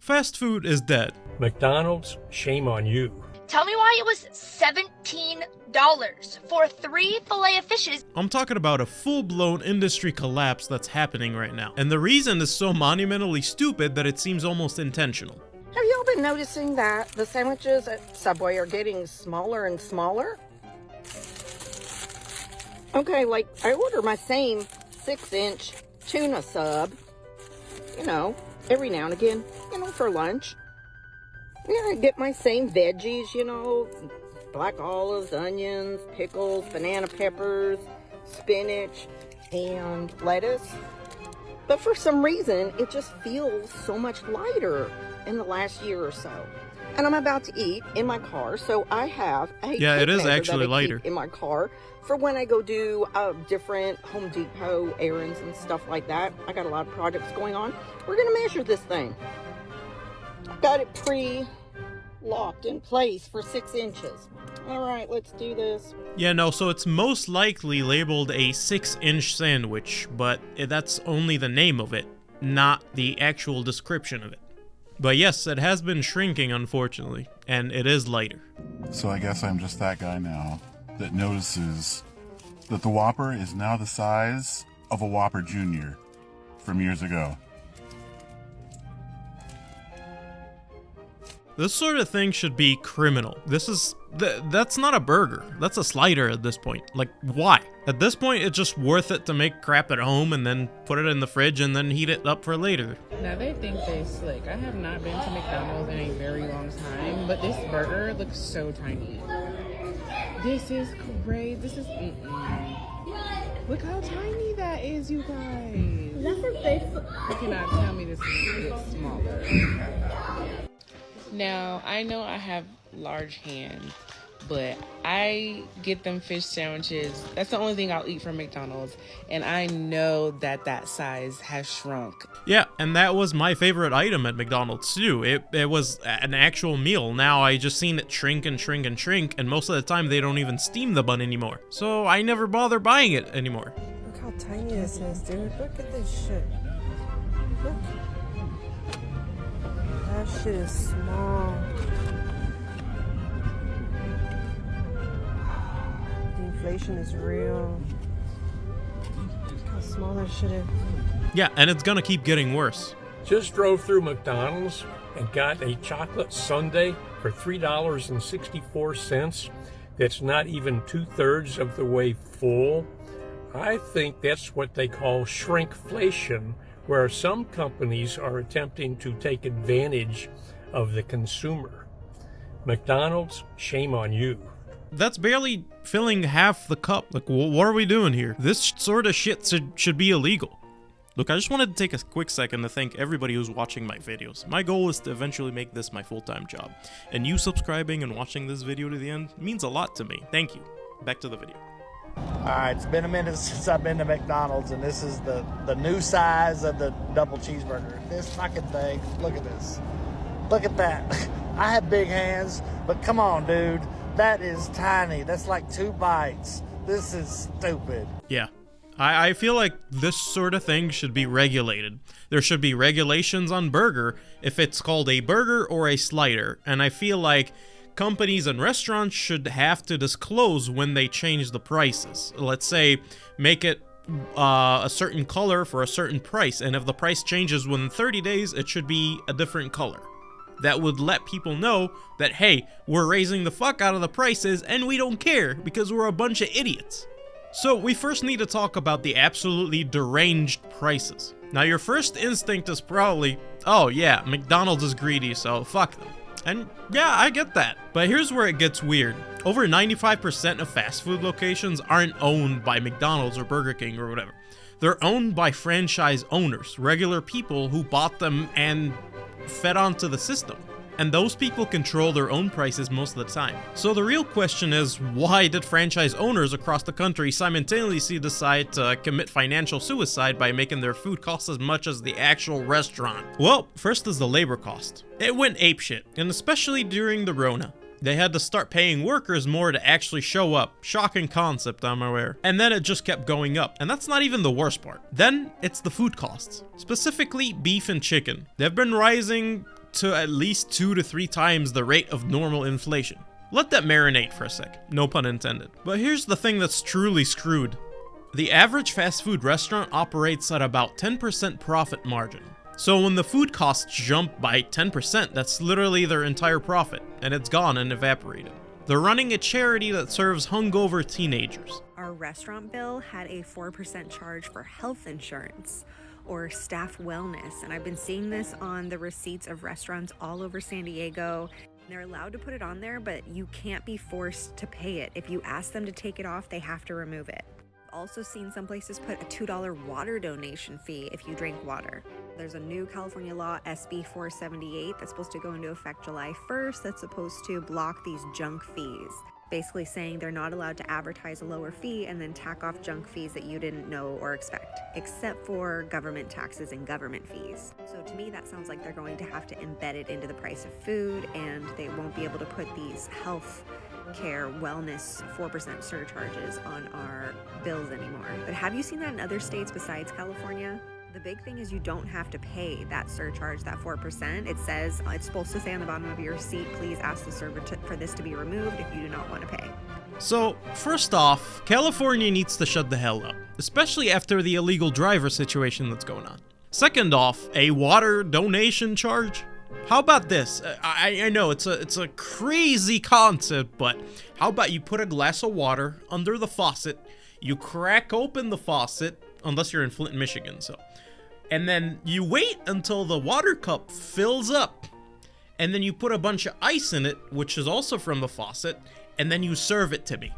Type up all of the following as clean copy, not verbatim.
Fast food is dead. McDonald's, shame on you. Tell me why it was $17 for 3 Filet O Fishes. I'm talking about a full-blown industry collapse that's happening right now. And the reason is so monumentally stupid that it seems almost intentional. Have y'all been noticing that the sandwiches at Subway are getting smaller and smaller? Okay, like I order my same 6-inch tuna sub, every now and again, for lunch. Yeah, I get my same veggies, black olives, onions, pickles, banana peppers, spinach, and lettuce. But for some reason, it just feels so much lighter in the last year or so. And I'm about to eat in my car, so I have a it is actually lighter in my car for when I go do different Home Depot errands and stuff like that. I got a lot of projects going on. We're gonna measure this thing. I've got it pre-locked in place for 6 inches. All right, let's do this. Yeah, no, so it's most likely labeled a 6-inch sandwich, but that's only the name of it, not the actual description of it. But yes, it has been shrinking, unfortunately, and it is lighter. So I guess I'm just that guy now that notices that the Whopper is now the size of a Whopper Jr. from years ago. This sort of thing should be criminal. That's not a burger. That's a slider at this point. Like, why? At this point, it's just worth it to make crap at home and then put it in the fridge and then heat it up for later. Now, they think they slick. I have not been to McDonald's in a very long time, but this burger looks so tiny. This is crazy. This is... Look how tiny that is, you guys. That's her face. You cannot tell me this is smaller. Now, I know I have large hands, but I get them fish sandwiches. That's the only thing I'll eat from McDonald's, and I know that size has shrunk. Yeah, and that was my favorite item at McDonald's too. It was an actual meal. Now I just seen it shrink and shrink and shrink, and most of the time they don't even steam the bun anymore. So I never bother buying it anymore. Look how tiny this is, dude. Look at this shit. Look. That shit is small. The inflation is real. Look how small that shit is. Yeah, and it's gonna keep getting worse. Just drove through McDonald's and got a chocolate sundae for $3.64. That's not even 2/3 of the way full. I think that's what they call shrinkflation, where some companies are attempting to take advantage of the consumer. McDonald's, shame on you. That's barely filling half the cup. Like, what are we doing here? This sort of shit should be illegal. Look, I just wanted to take a quick second to thank everybody who's watching my videos. My goal is to eventually make this my full-time job. And you subscribing and watching this video to the end means a lot to me. Thank you. Back to the video. Alright, it's been a minute since I've been to McDonald's, and this is the new size of the double cheeseburger. This fucking thing, look at this. Look at that. I have big hands, but come on, dude. That is tiny. That's like 2 bites. This is stupid. Yeah. I feel like this sort of thing should be regulated. There should be regulations on burger if it's called a burger or a slider, and I feel like companies and restaurants should have to disclose when they change the prices. Let's say, make it a certain color for a certain price, and if the price changes within 30 days, it should be a different color. That would let people know that, hey, we're raising the fuck out of the prices and we don't care because we're a bunch of idiots. So we first need to talk about the absolutely deranged prices. Now your first instinct is probably, oh yeah, McDonald's is greedy, so fuck them. And yeah, I get that. But here's where it gets weird. Over 95% of fast food locations aren't owned by McDonald's or Burger King or whatever. They're owned by franchise owners, regular people who bought them and fed onto the system. And those people control their own prices most of the time. So the real question is, why did franchise owners across the country simultaneously decide to commit financial suicide by making their food cost as much as the actual restaurant? Well, first is the labor cost. It went apeshit, and especially during the Rona. They had to start paying workers more to actually show up. Shocking concept, I'm aware. And then it just kept going up, and that's not even the worst part. Then it's the food costs, specifically beef and chicken. They've been rising to at least 2 to 3 times the rate of normal inflation. Let that marinate for a sec, no pun intended. But here's the thing that's truly screwed. The average fast food restaurant operates at about 10% profit margin. So when the food costs jump by 10%, that's literally their entire profit, and it's gone and evaporated. They're running a charity that serves hungover teenagers. Our restaurant bill had a 4% charge for health insurance or staff wellness, and I've been seeing this on the receipts of restaurants all over San Diego. They're allowed to put it on there, but you can't be forced to pay it. If you ask them to take it off, they have to remove it. I've also seen some places put a $2 water donation fee if you drink water. There's a new California law, SB 478, that's supposed to go into effect July 1st, that's supposed to block these junk fees. Basically saying they're not allowed to advertise a lower fee and then tack off junk fees that you didn't know or expect, except for government taxes and government fees. So to me, that sounds like they're going to have to embed it into the price of food, and they won't be able to put these health care wellness 4% surcharges on our bills anymore. But have you seen that in other states besides California? The big thing is you don't have to pay that surcharge, that 4%. It says, it's supposed to say on the bottom of your receipt, please ask the server for this to be removed if you do not want to pay. So, first off, California needs to shut the hell up, especially after the illegal driver situation that's going on. Second off, a water donation charge? How about this? I know it's a crazy concept, but how about you put a glass of water under the faucet, you crack open the faucet, unless you're in Flint, Michigan, so. And then you wait until the water cup fills up. And then you put a bunch of ice in it, which is also from the faucet, and then you serve it to me.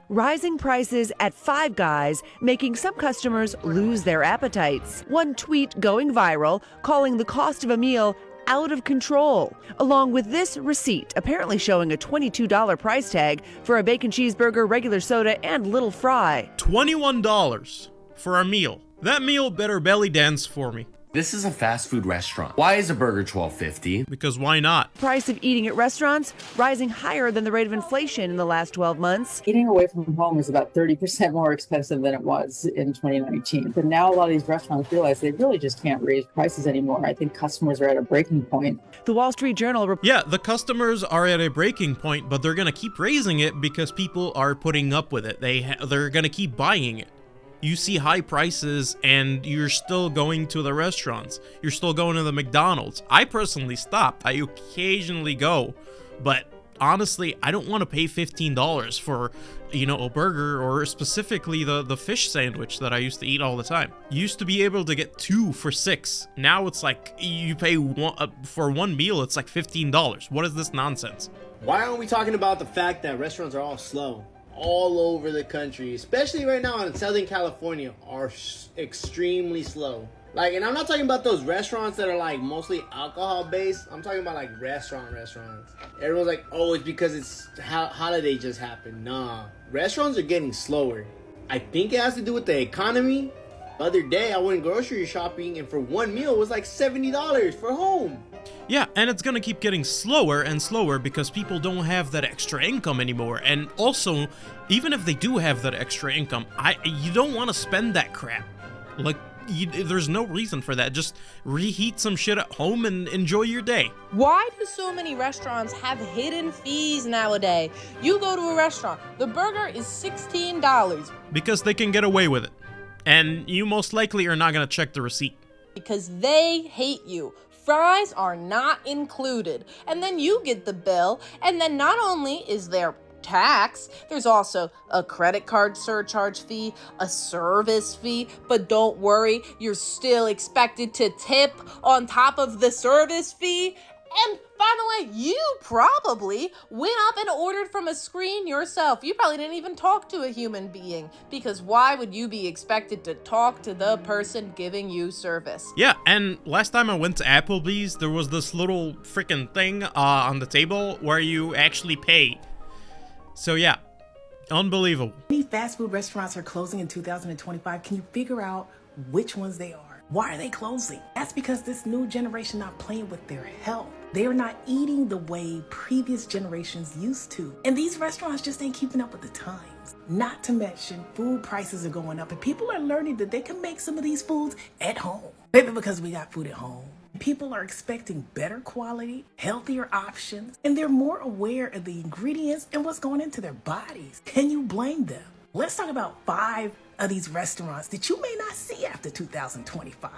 Rising prices at Five Guys making some customers lose their appetites. One tweet going viral calling the cost of a meal out of control, along with this receipt apparently showing a $22 price tag for a bacon cheeseburger, regular soda, and little fry. $21 for a meal. That meal better belly dance for me. This is a fast food restaurant. Why is a burger $12.50? Because why not? Price of eating at restaurants rising higher than the rate of inflation in the last 12 months. Eating away from home is about 30% more expensive than it was in 2019. But now a lot of these restaurants realize they really just can't raise prices anymore. I think customers are at a breaking point. The Wall Street Journal. Yeah, the customers are at a breaking point, but they're going to keep raising it because people are putting up with it. They're going to keep buying it. You see high prices and you're still going to the restaurants. You're still going to the McDonald's. I personally stopped. I occasionally go, but honestly, I don't want to pay $15 for, a burger, or specifically the fish sandwich that I used to eat all the time. You used to be able to get 2 for $6. Now it's like you pay for one meal, it's like $15. What is this nonsense? Why aren't we talking about the fact that restaurants are all slow? All over the country, especially right now in Southern California, are extremely slow. And I'm not talking about those restaurants that are like mostly alcohol based. I'm talking about like restaurants. Everyone's like, oh, it's because it's holiday just happened. Nah, restaurants are getting slower. I think it has to do with the economy. The other day I went grocery shopping and for one meal it was like $70 for home. Yeah, and it's gonna keep getting slower and slower because people don't have that extra income anymore. And also, even if they do have that extra income, you don't want to spend that crap. There's no reason for that. Just reheat some shit at home and enjoy your day. Why do so many restaurants have hidden fees nowadays? You go to a restaurant, the burger is $16. Because they can get away with it. And you most likely are not gonna check the receipt. Because they hate you. Fries are not included. And then you get the bill, and then not only is there tax, there's also a credit card surcharge fee, a service fee, but don't worry, you're still expected to tip on top of the service fee. And by the way, you probably went up and ordered from a screen yourself. You probably didn't even talk to a human being, because why would you be expected to talk to the person giving you service? Yeah, and last time I went to Applebee's, there was this little freaking thing on the table where you actually pay. So yeah, unbelievable. Many fast food restaurants are closing in 2025. Can you figure out which ones they are? Why are they closing? That's because this new generation not playing with their health. They are not eating the way previous generations used to. And these restaurants just ain't keeping up with the times. Not to mention, food prices are going up and people are learning that they can make some of these foods at home. Maybe because we got food at home. People are expecting better quality, healthier options, and they're more aware of the ingredients and what's going into their bodies. Can you blame them? Let's talk about 5 of these restaurants that you may not see after 2025.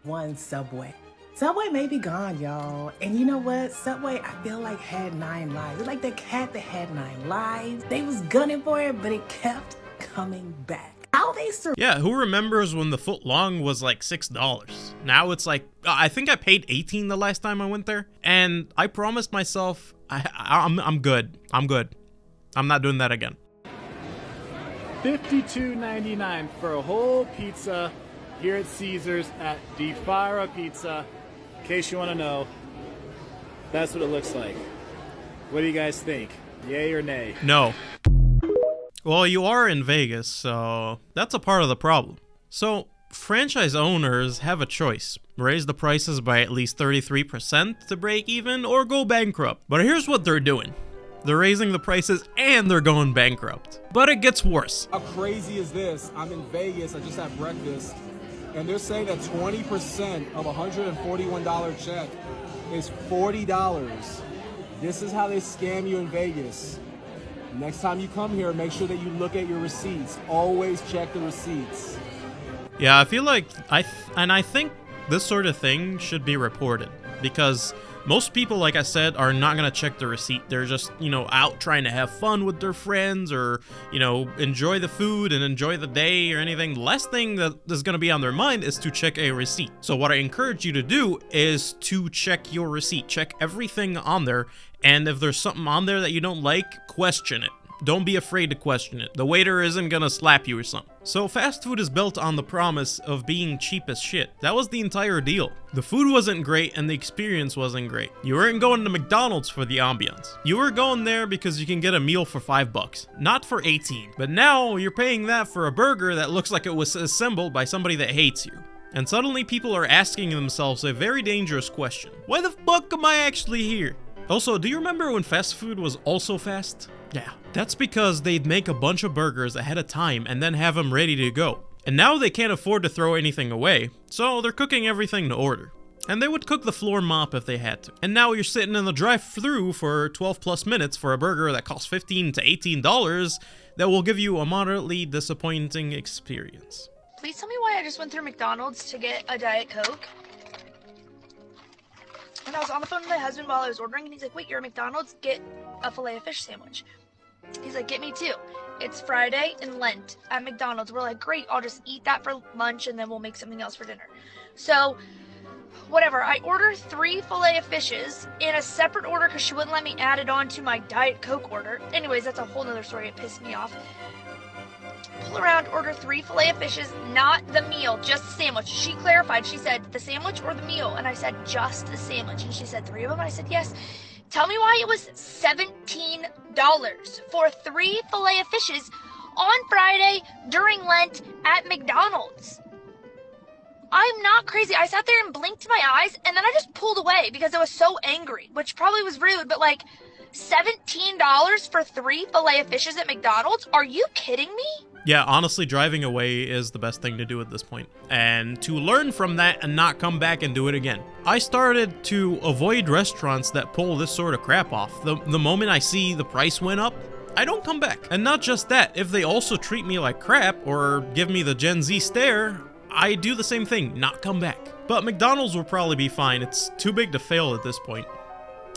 1, Subway. Subway may be gone, y'all. And you know what? Subway, I feel like had 9 lives. It's like the cat that had 9 lives. They was gunning for it, but it kept coming back. How they Yeah, who remembers when the foot long was like $6? Now it's like, I think I paid $18 the last time I went there. And I promised myself, I'm good. I'm good. I'm not doing that again. $52.99 for a whole pizza here at Caesars at Defara Pizza. In case you want to know, that's what it looks like. What do you guys think? Yay or nay? No. Well, you are in Vegas, so that's a part of the problem. So, franchise owners have a choice. Raise the prices by at least 33% to break even, or go bankrupt. But here's what they're doing. They're raising the prices and they're going bankrupt. But it gets worse. How crazy is this? I'm in Vegas, I just had breakfast, and they're saying that 20% of a $141 check is $40. This is how they scam you in Vegas. Next time you come here, make sure that you look at your receipts. Always check the receipts. Yeah, I feel like I think this sort of thing should be reported, because most people, like I said, are not going to check the receipt. They're just, out trying to have fun with their friends, or, enjoy the food and enjoy the day or anything. The last thing that is going to be on their mind is to check a receipt. So what I encourage you to do is to check your receipt. Check everything on there. And if there's something on there that you don't like, question it. Don't be afraid to question it. The waiter isn't gonna slap you or something. So fast food is built on the promise of being cheap as shit. That was the entire deal. The food wasn't great and the experience wasn't great. You weren't going to McDonald's for the ambiance. You were going there because you can get a meal for $5, not for 18. But now you're paying that for a burger that looks like it was assembled by somebody that hates you. And suddenly people are asking themselves a very dangerous question. Why the fuck am I actually here? Also, do you remember when fast food was also fast? Yeah, that's because they'd make a bunch of burgers ahead of time and then have them ready to go. And now they can't afford to throw anything away, so they're cooking everything to order. And they would cook the floor mop if they had to. And now you're sitting in the drive-thru for 12 plus minutes for a burger that costs $15 to $18 that will give you a moderately disappointing experience. Please tell me why I just went through McDonald's to get a Diet Coke. And I was on the phone with my husband while I was ordering, and he's like, wait, you're at McDonald's? Get a Filet O Fish sandwich. He's like, get me 2. It's Friday and Lent at McDonald's. We're like, great, I'll just eat that for lunch, and then we'll make something else for dinner. So, whatever, I ordered 3 Filet O Fishes in a separate order because she wouldn't let me add it on to my Diet Coke order. Anyways, that's a whole nother story. It pissed me off. Pull around, order 3 Filet O Fishes, not the meal, just the sandwich. She clarified. She said, the sandwich or the meal? And I said, just the sandwich. And she said, 3 of them? And I said, yes. Tell me why it was $17 for 3 Filet O Fishes on Friday during Lent at McDonald's. I'm not crazy. I sat there and blinked my eyes, and then I just pulled away because I was so angry, which probably was rude, but like, $17 for 3 Filet O Fishes at McDonald's? Are you kidding me? Yeah, honestly, driving away is the best thing to do at this point. And to learn from that and not come back and do it again. I started to avoid restaurants that pull this sort of crap off. The moment I see the price went up, I don't come back. And not just that, if they also treat me like crap or give me the Gen Z stare, I do the same thing, not come back. But McDonald's will probably be fine. It's too big to fail at this point.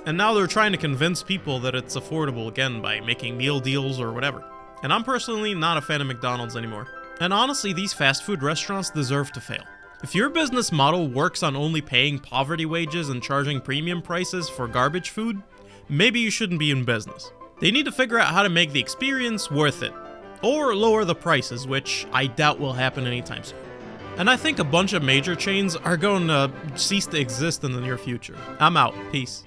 And now they're trying to convince people that it's affordable again by making meal deals or whatever. And I'm personally not a fan of McDonald's anymore. And honestly, these fast food restaurants deserve to fail. If your business model works on only paying poverty wages and charging premium prices for garbage food, maybe you shouldn't be in business. They need to figure out how to make the experience worth it. Or lower the prices, which I doubt will happen anytime soon. And I think a bunch of major chains are going to cease to exist in the near future. I'm out. Peace.